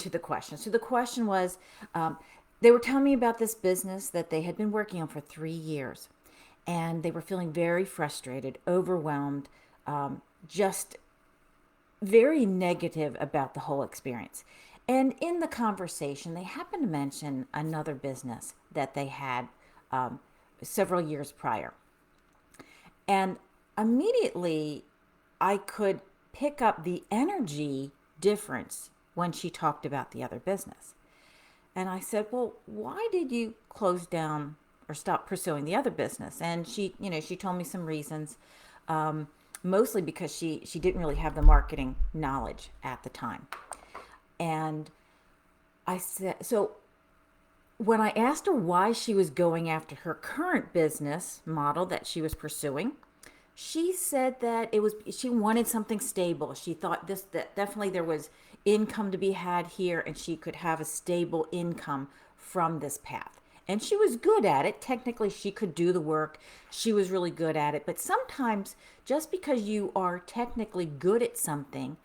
to the question. So the question was, they were telling me about this business that they had been working on for 3 years, and they were feeling very frustrated, overwhelmed, just very negative about the whole experience. And in the conversation, they happened to mention another business that they had um, several years prior. And immediately, I could pick up the energy difference when she talked about the other business. And I said, "Well, why did you close down or stop pursuing the other business?" And she told me some reasons, mostly because she didn't really have the marketing knowledge at the time. And I said, so when I asked her why she was going after her current business model that she was pursuing, she said that it was she wanted something stable. She thought this that definitely there was income to be had here, and she could have a stable income from this path. And she was good at it. Technically, she could do the work. She was really good at it. But sometimes just because you are technically good at something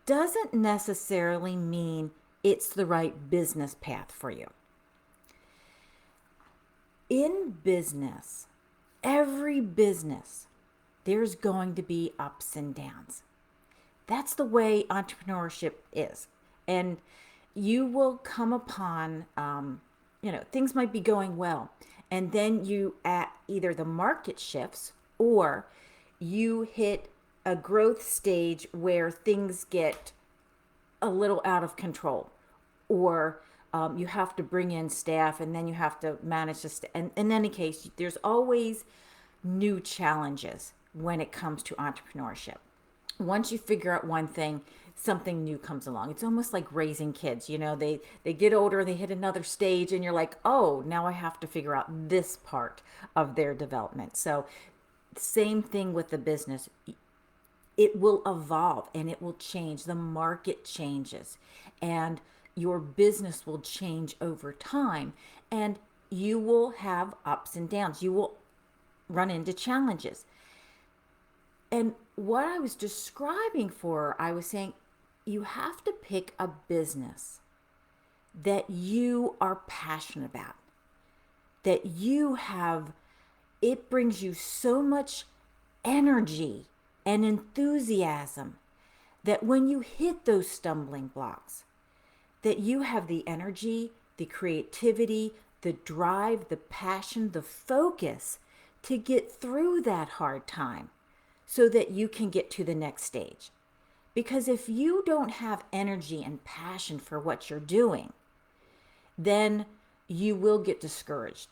doesn't necessarily mean it's the right business path for you. In business, every business, there's going to be ups and downs. That's the way entrepreneurship is. And you will come upon, things might be going well. And then you at either the market shifts or you hit a growth stage where things get a little out of control, or you have to bring in staff and then you have to manage the and in any case, there's always new challenges when it comes to entrepreneurship. Once you figure out one thing, something new comes along. It's almost like raising kids. They get older, they hit another stage, and you're like, oh, now I have to figure out this part of their development. So same thing with the business. It will evolve and it will change. The market changes and your business will change over time, and you will have ups and downs. You will run into challenges. And what I was describing for her, I was saying, you have to pick a business that you are passionate about, that you have, it brings you so much energy and enthusiasm that when you hit those stumbling blocks, that you have the energy, the creativity, the drive, the passion, the focus to get through that hard time so that you can get to the next stage. Because if you don't have energy and passion for what you're doing, then you will get discouraged.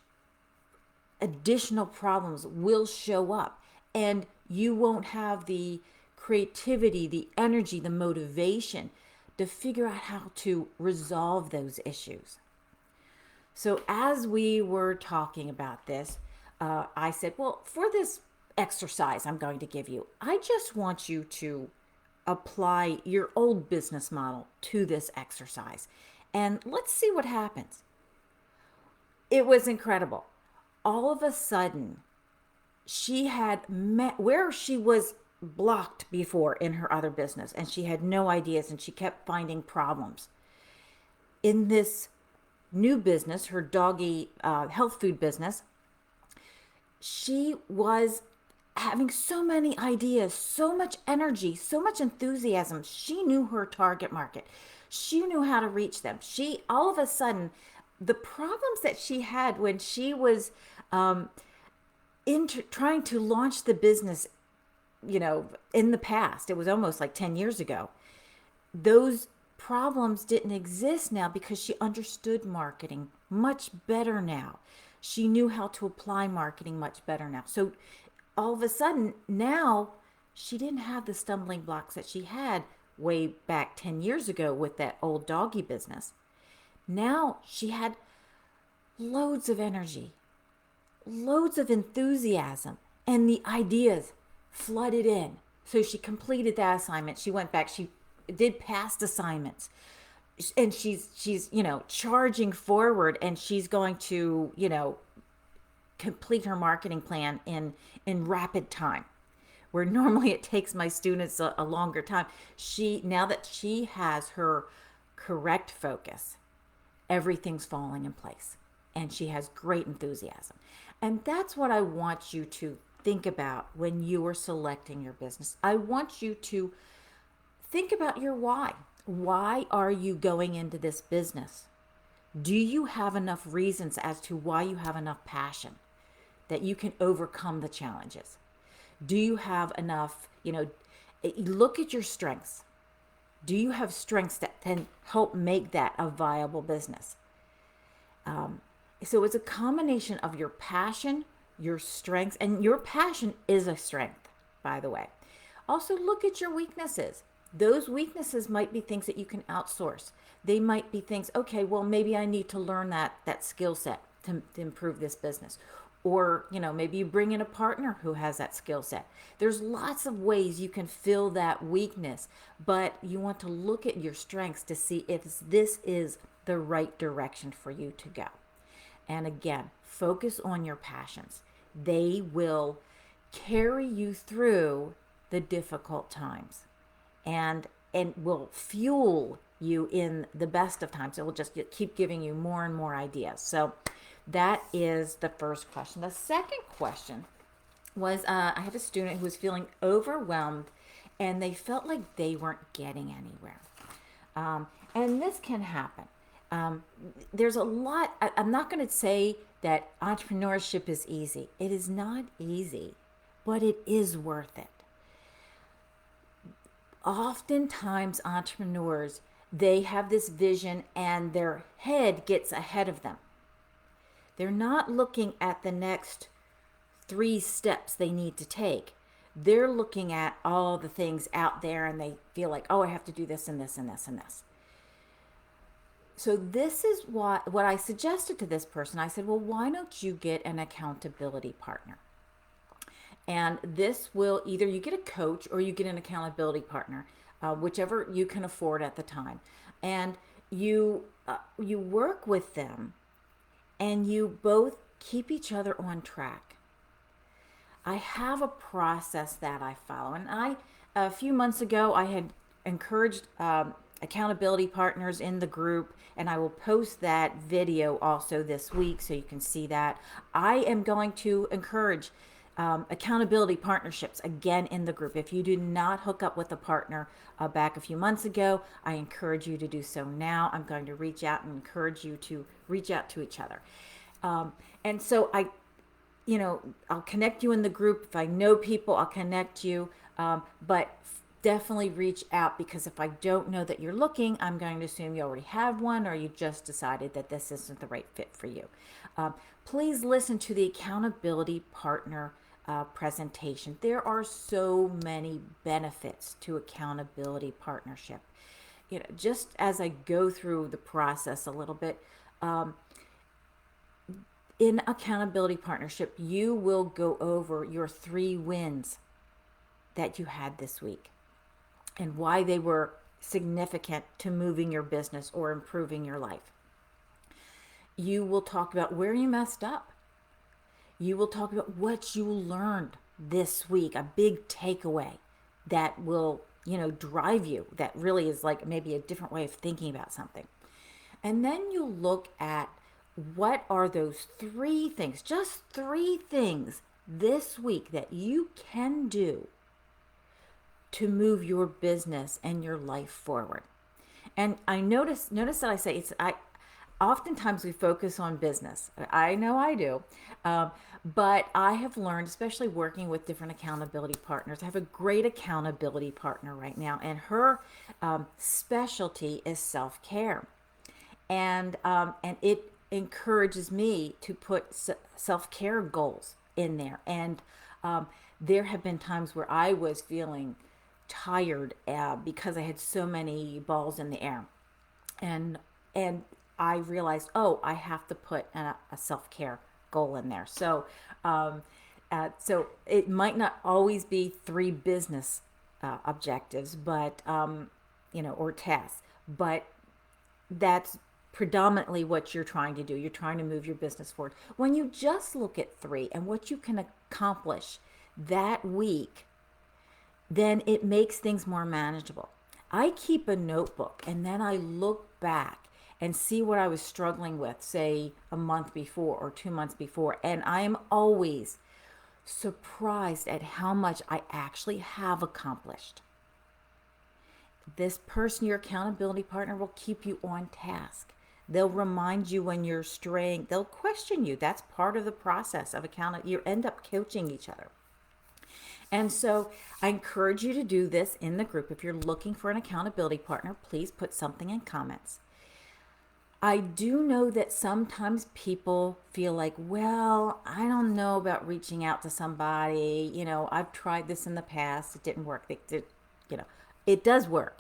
Additional problems will show up, and you won't have the creativity, the energy, the motivation to figure out how to resolve those issues. So, as we were talking about this, I said, well, for this exercise I'm going to give you, I just want you to apply your old business model to this exercise. And let's see what happens. It was incredible. All of a sudden, she had met where she was blocked before in her other business, and she had no ideas and she kept finding problems. In this new business, her doggy health food business, she was having so many ideas, so much energy, so much enthusiasm. She knew her target market. She knew how to reach them. She, all of a sudden, the problems that she had when she was trying to launch the business, in the past, it was almost like 10 years ago, those problems didn't exist now because she understood marketing much better now. She knew how to apply marketing much better now. So all of a sudden, now she didn't have the stumbling blocks that she had way back 10 years ago with that old doggy business. Now she had loads of energy, loads of enthusiasm, and the ideas flooded in. So she completed that assignment. She went back. She did past assignments. And she's charging forward, and she's going to, complete her marketing plan in rapid time, where normally it takes my students a longer time. She, now that she has her correct focus, everything's falling in place. And she has great enthusiasm. And that's what I want you to think about when you are selecting your business. I want you to think about your why. Why are you going into this business? Do you have enough reasons as to why you have enough passion that you can overcome the challenges? Do you have enough, look at your strengths. Do you have strengths that can help make that a viable business? So it's a combination of your passion, your strengths, and your passion is a strength, by the way. Also, look at your weaknesses. Those weaknesses might be things that you can outsource. They might be things, okay, well, maybe I need to learn that skill set to improve this business. Or, maybe you bring in a partner who has that skill set. There's lots of ways you can fill that weakness, but you want to look at your strengths to see if this is the right direction for you to go. And again, focus on your passions. They will carry you through the difficult times and will fuel you in the best of times. It will just keep giving you more and more ideas. So that is the first question. The second question was I have a student who was feeling overwhelmed and they felt like they weren't getting anywhere. And this can happen. There's a lot. I'm not going to say that entrepreneurship is easy. It is not easy, but it is worth it. Oftentimes entrepreneurs, they have this vision and their head gets ahead of them. They're not looking at the next 3 steps they need to take. They're looking at all the things out there and they feel like, oh, I have to do this and this and this and this. So this is what I suggested to this person. I said, well, why don't you get an accountability partner? And this will either you get a coach or you get an accountability partner, whichever you can afford at the time. And you work with them and you both keep each other on track. I have a process that I follow. And a few months ago, I had encouraged accountability partners in the group, and I will post that video also this week so you can see that. I am going to encourage accountability partnerships again in the group. If you did not hook up with a partner back a few months ago, I encourage you to do so now. I'm going to reach out and encourage you to reach out to each other. And so I'll connect you in the group. If I know people, I'll connect you. But definitely reach out, because if I don't know that you're looking, I'm going to assume you already have one or you just decided that this isn't the right fit for you. Please listen to the accountability partner presentation. There are so many benefits to accountability partnership. Just as I go through the process a little bit, in accountability partnership, you will go over your 3 wins that you had this week and why they were significant to moving your business or improving your life. You will talk about where you messed up. You will talk about what you learned this week, a big takeaway that will, drive you, that really is like maybe a different way of thinking about something. And then you look at what are those 3 things, just 3 things this week that you can do to move your business and your life forward. And I notice that I say oftentimes we focus on business. I know I do. But I have learned, especially working with different accountability partners, I have a great accountability partner right now, and her specialty is self-care. And it encourages me to put self-care goals in there. And there have been times where I was feeling tired because I had so many balls in the air. And I realized, I have to put a self-care goal in there. So so it might not always be 3 business objectives, but or tasks, but that's predominantly what you're trying to do. You're trying to move your business forward. When you just look at 3 and what you can accomplish that week, then it makes things more manageable. I keep a notebook and then I look back and see what I was struggling with, say a month before or 2 months before, and I am always surprised at how much I actually have accomplished. This person, your accountability partner, will keep you on task. They'll remind you when you're straying. They'll question you. That's part of the process of account. You end up coaching each other. And so I encourage you to do this in the group. If you're looking for an accountability partner, please put something in comments. I do know that sometimes people feel like, well, I don't know about reaching out to somebody. I've tried this in the past. It didn't work. It does work.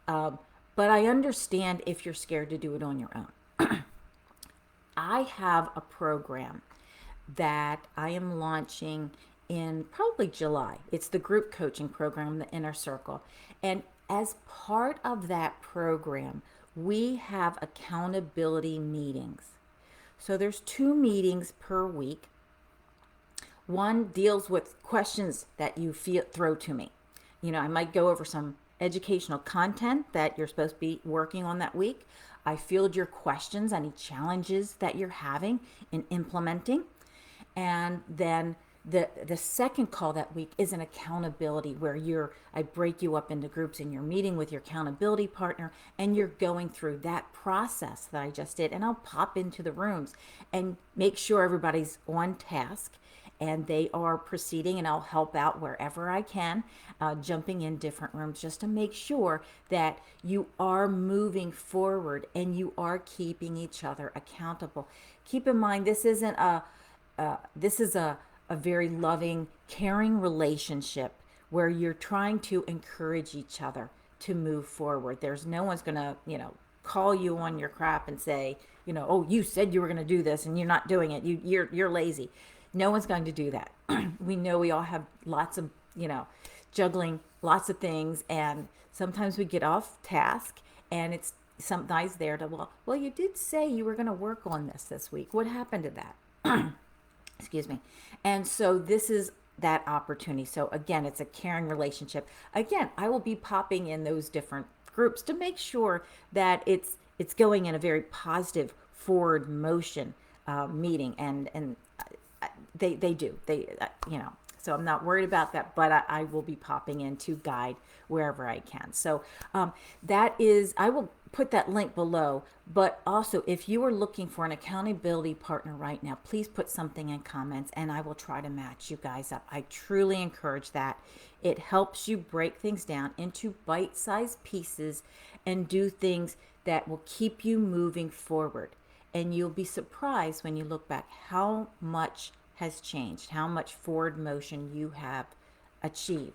But I understand if you're scared to do it on your own. I have a program that I am launching in probably July. It's the group coaching program, the Inner Circle. And as part of that program, we have accountability meetings. So there's 2 meetings per week. One deals with questions that you throw to me. I might go over some educational content that you're supposed to be working on that week. I field your questions, any challenges that you're having in implementing. And then the second call that week is an accountability where I break you up into groups and you're meeting with your accountability partner and you're going through that process that I just did. And I'll pop into the rooms and make sure everybody's on task and they are proceeding, and I'll help out wherever I can, jumping in different rooms just to make sure that you are moving forward and you are keeping each other accountable. Keep in mind, this is a very loving, caring relationship where you're trying to encourage each other to move forward. There's no one's going to, call you on your crap and say, oh, you said you were going to do this and you're not doing it. You're lazy. No one's going to do that. We know we all have lots of, juggling lots of things, and sometimes we get off task, and it's sometimes there to, well, you did say you were going to work on this week. What happened to that? Excuse me. And so this is that opportunity. So again, it's a caring relationship. Again, I will be popping in those different groups to make sure that it's going in a very positive forward motion meeting, and they do. So I'm not worried about that, but I will be popping in to guide wherever I can. So I will put that link below, but also if you are looking for an accountability partner right now, please put something in comments and I will try to match you guys up. I truly encourage that. It helps you break things down into bite-sized pieces and do things that will keep you moving forward. And you'll be surprised when you look back how much has changed, how much forward motion you have achieved.